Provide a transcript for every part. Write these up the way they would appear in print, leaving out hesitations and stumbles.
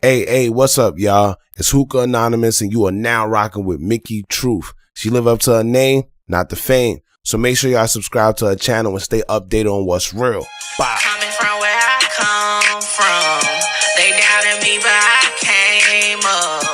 Hey, what's up, y'all? It's Hookah Anonymous, and you are now rocking with Mickey Truth. She live up to her name, not the fame. So make sure y'all subscribe to her channel and stay updated on what's real. Bye. Coming from where I come from, they doubted me, but I came up.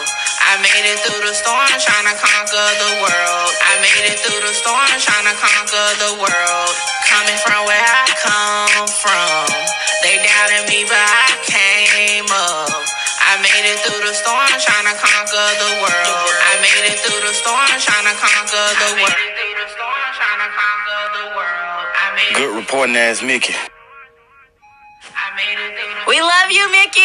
I made it through the storm, trying to conquer the world. I made it through the storm, trying to conquer the world. Coming from where I come from, they doubted me, but I came up. I made it through the storm, trying to conquer the world. I made it through the storm, trying to conquer the world. Good reporting ass Mickey. We love you, Mickey.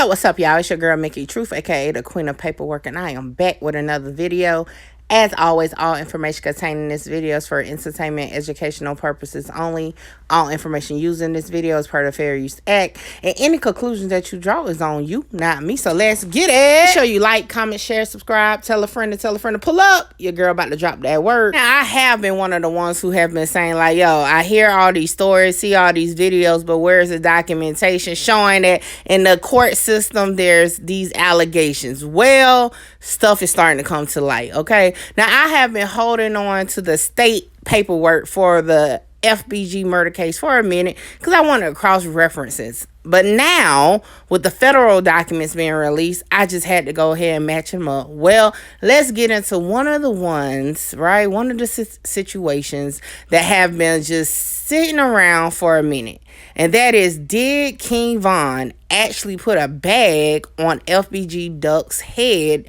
What's up, y'all? It's your girl, Mickey Truth, aka the Queen of Paperwork, and I am back with another video. As always, all information contained in this video is for entertainment, educational purposes only. All information used in this video is part of the Fair Use Act, and any conclusions that you draw is on you, not me. So let's get it. Make sure you like, comment, share, subscribe, tell a friend to pull up. Your girl about to drop that word. Now, I have been one of the ones who have been saying, like, yo, I hear all these stories, see all these videos, but where's the documentation showing that in the court system there's these allegations? Well, stuff is starting to come to light, okay? Now, I have been holding on to the state paperwork for the FBG murder case for a minute because I wanted to cross references. But now, with the federal documents being released, I just had to go ahead and match them up. Well, let's get into one of the ones, right? One of the situations that have been just sitting around for a minute. And that is, did King Von actually put a bag on FBG Duck's head,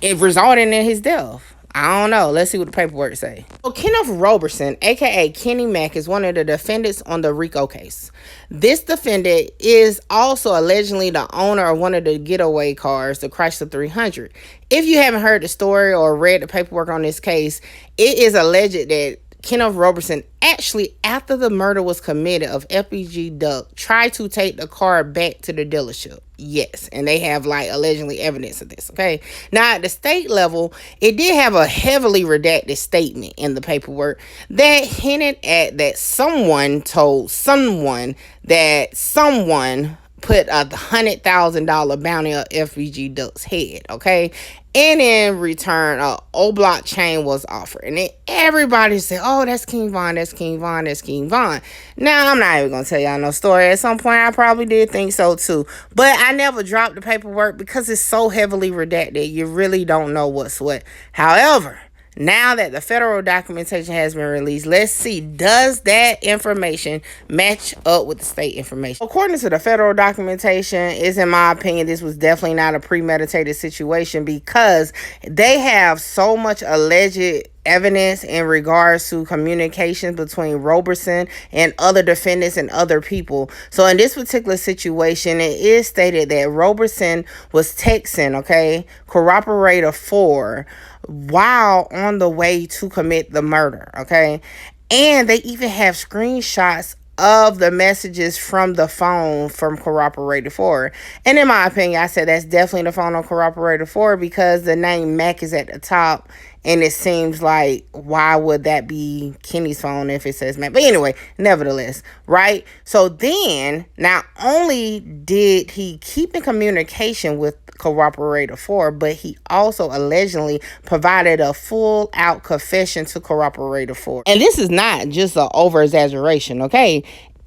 it resulting in his death? I don't know. Let's see what the paperwork say. So Kenneth Roberson, a.k.a. Kenny Mac, is one of the defendants on the RICO case. This defendant is also allegedly the owner of one of the getaway cars, the Chrysler 300. If you haven't heard the story or read the paperwork on this case, it is alleged that Kenneth Roberson actually, after the murder was committed of FBG Duck, tried to take the car back to the dealership. Yes, and they have, like, allegedly evidence of this, okay? Now, at the state level, it did have a heavily redacted statement in the paperwork that hinted at that someone told someone that someone put a $100,000 bounty on FBG Duck's head, okay? And in return, a O-block chain was offered. And then everybody said, oh, that's King Von, that's King Von, that's King Von. Now, I'm not even going to tell y'all no story. At some point, I probably did think so, too. But I never dropped the paperwork because it's so heavily redacted. You really don't know what's what. However, now that the federal documentation has been released, let's see, does that information match up with the state information? According to the federal documentation, in my opinion, this was definitely not a premeditated situation because they have so much alleged evidence in regards to communications between Roberson and other defendants and other people. So in this particular situation, it is stated that Roberson was texting, okay, corroborator 4 while on the way to commit the murder, okay? And they even have screenshots of the messages from the phone from corroborator 4. And in my opinion, I said that's definitely the phone on corroborator 4 because the name Mac is at the top. And it seems like, why would that be Kenny's phone if it says Mac? But anyway, nevertheless, right? So then, not only did he keep in communication with corroborator 4, but he also allegedly provided a full-out confession to corroborator 4. And this is not just an over-exaggeration, okay?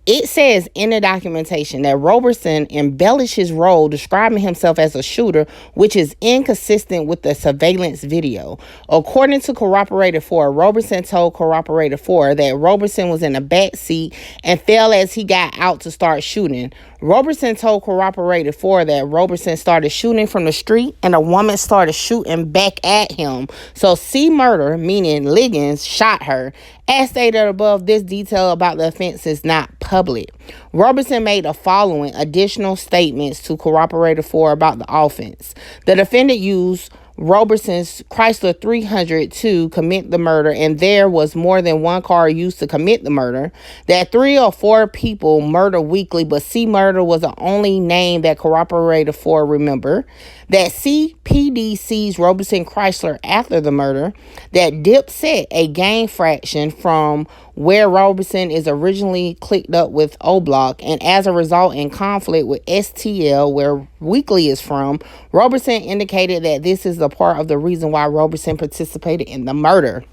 It says in the documentation that Roberson embellished his role, describing himself as a shooter, which is inconsistent with the surveillance video. According to corroborator 4, Roberson told corroborator 4 that Roberson was in the back seat and fell as he got out to start shooting. Roberson told corroborator 4 that Roberson started shooting from the street and a woman started shooting back at him. So CMurder, meaning Liggins, shot her. As stated above, this detail about the offense is not public. Roberson made the following additional statements to corroborator 4 about the offense. The defendant used Roberson's Chrysler 300 to commit the murder, and there was more than one car used to commit the murder. That 3 or 4 people murder weekly, but CMurder was the only name that corroborator 4 remember. That CPD seized Roberson Chrysler after the murder. That Dip set a gain fraction from where Roberson is originally clicked up with O Block, and as a result, in conflict with STL, where Weekly is from, Roberson indicated that this is a part of the reason why Roberson participated in the murder.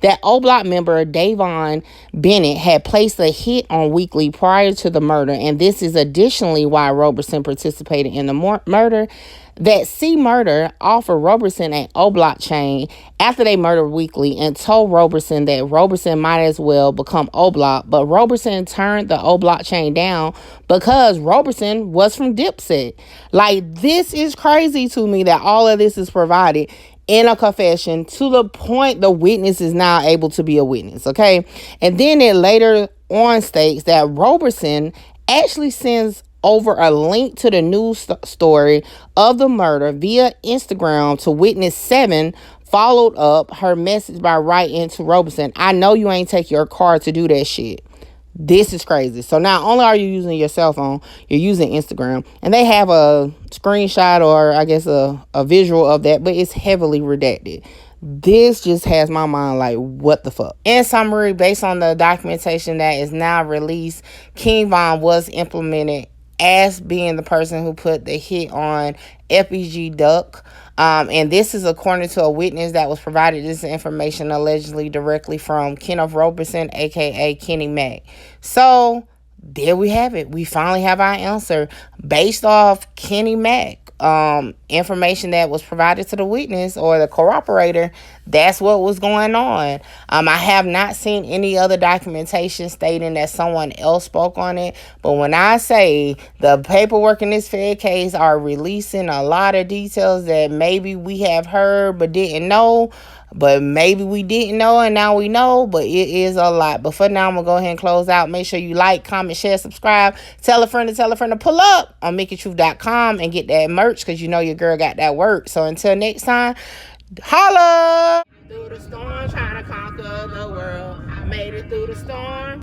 That O Block member Davon Bennett had placed a hit on Weekly prior to the murder, and this is additionally why Roberson participated in the murder. That CMurder offered Roberson an O Block chain after they murdered Weekly and told Roberson that Roberson might as well become O Block, but Roberson turned the O Block chain down because Roberson was from Dipset. Like, this is crazy to me that all of this is provided in a confession to the point the witness is now able to be a witness, okay? And then it later on states that Roberson actually sends over a link to the news story of the murder via Instagram to witness 7, followed up her message by writing to Roberson, "I know you ain't take your car to do that shit." This is crazy. So not only are you using your cell phone, you're using Instagram. And they have a screenshot or I guess a visual of that, but it's heavily redacted. This just has my mind like, what the fuck? In summary, based on the documentation that is now released, King Von was implemented as being the person who put the hit on FBG Duck. And this is according to a witness that was provided this information allegedly directly from Kenneth Roberson, aka Kenny Mac. So there we have it. We finally have our answer based off Kenny Mac. Information that was provided to the witness or the corroborator. That's what was going on. I have not seen any other documentation stating that someone else spoke on it. But when I say the paperwork in this Fed case are releasing a lot of details that maybe we have heard but didn't know, but maybe we didn't know and now we know, but it is a lot. But for now, I'm going to go ahead and close out. Make sure you like, comment, share, subscribe. Tell a friend to pull up on MickeyTruth.com and get that merch because you know your girl got that work. So until next time, holla! Through the storm, trying to conquer the world. I made it through the storm.